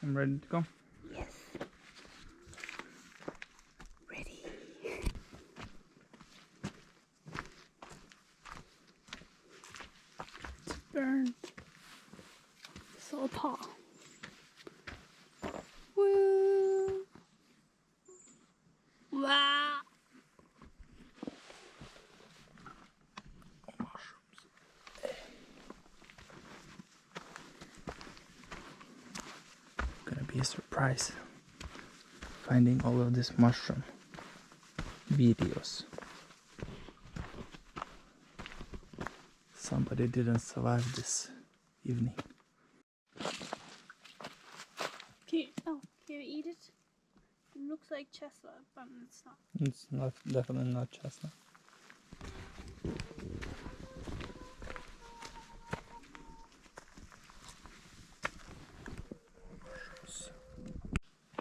I'm ready to go. Yes. Ready. It's burned. So tall. Woo! Wow! Gonna be a surprise finding all of these mushroom videos. Somebody didn't survive this evening. Can you eat it? It looks like chestnut, but it's not. It's not, definitely not chestnut.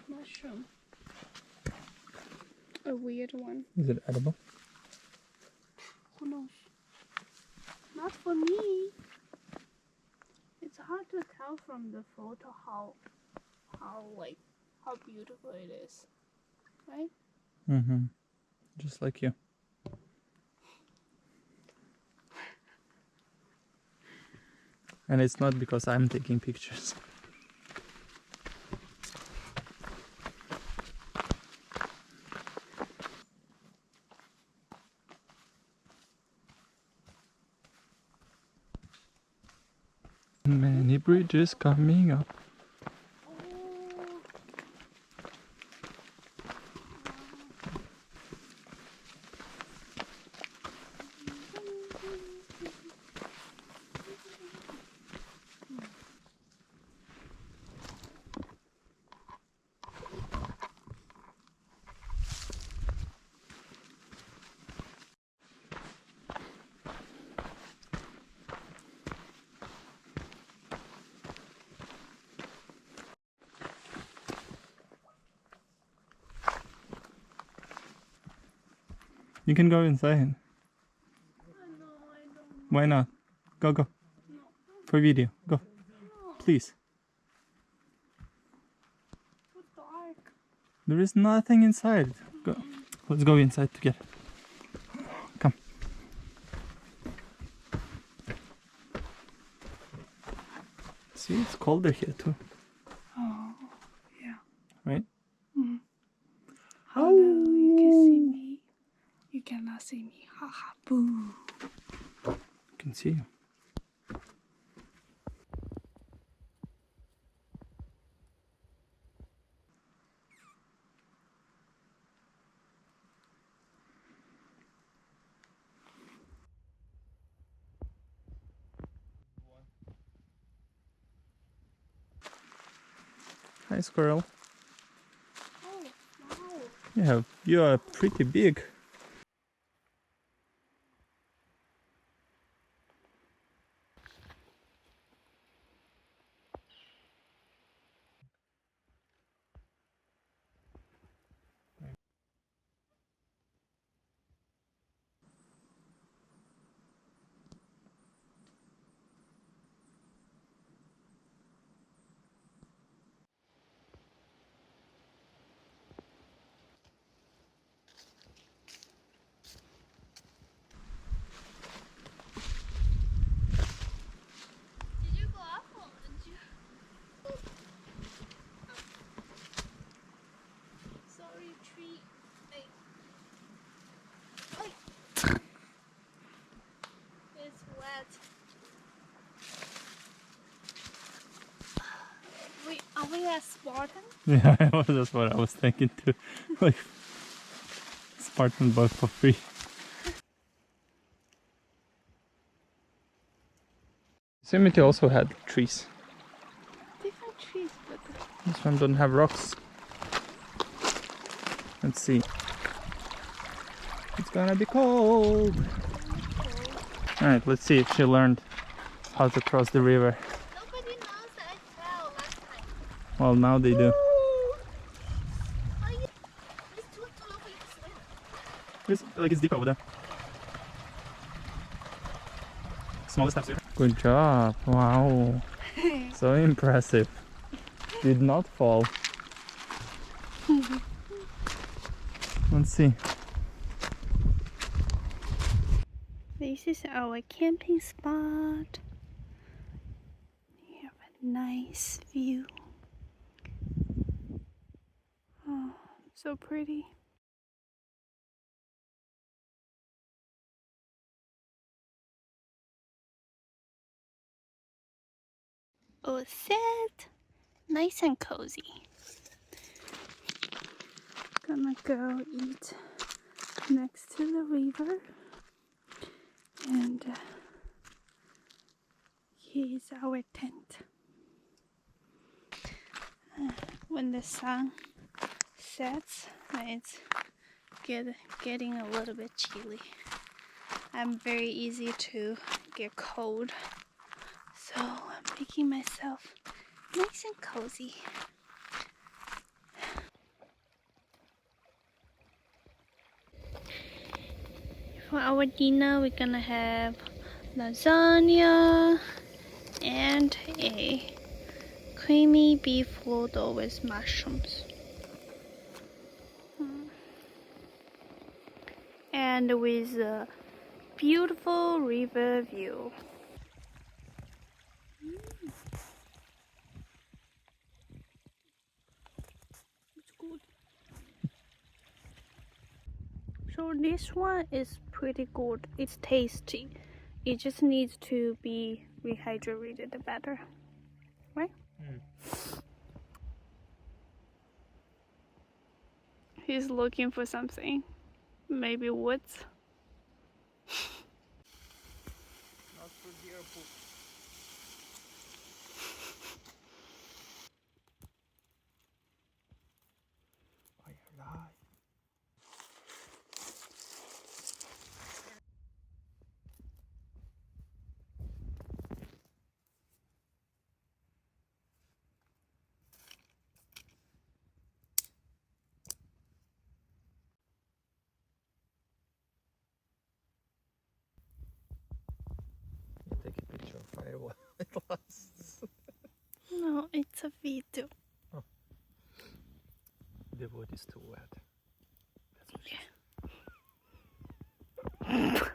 Mushroom. A weird one. Is it edible? Who knows? Not for me. It's hard to tell from the photo how beautiful it is, right? Mm-hmm. Just like you. And it's not because I'm taking pictures. Many bridges coming up. You can go inside. Why not? Go, go. For video. Go. Please. So dark. There is nothing inside. Go. Let's go inside together. Come. See, it's colder here too. Oh, yeah. Right? Mm. Hello, you can see me. You cannot see me. Haha, boo. I can see you. Hi, squirrel. Oh, wow. Yeah, you are pretty big. Did you go up or did you? Sorry, tree. Hey. Hey. It's wet. Are we at Spartan? Yeah, that's what I was thinking too. Like, Spartan bug for free. Yosemite also had trees. Different trees, but This one don't have rocks. Let's see. It's gonna be cold. Alright, let's see if she learned how to cross the river. nobody knows that I fell last time. Well, now they do. It's too low for you to swim. It's deep over there. Smallest steps. Good job. Wow. So impressive. did not fall. Let's see. This is our camping spot. We have a nice view. Oh, so pretty. All set. Nice and cozy. Gonna go eat next to the river. And here's our tent. When the sun sets, it's getting a little bit chilly. I'm very easy to get cold, so I'm making myself nice and cozy. For our dinner, we're gonna have lasagna and a creamy beef noodle with mushrooms. And with a beautiful river view. It's good. So this one is pretty good. It's tasty. It just needs to be rehydrated better, right? He's looking for something. Maybe woods. Not for deer poop. Firelight. You take a picture of fire while it lasts. No, it's a video. Oh. The wood is too wet. That's what she said.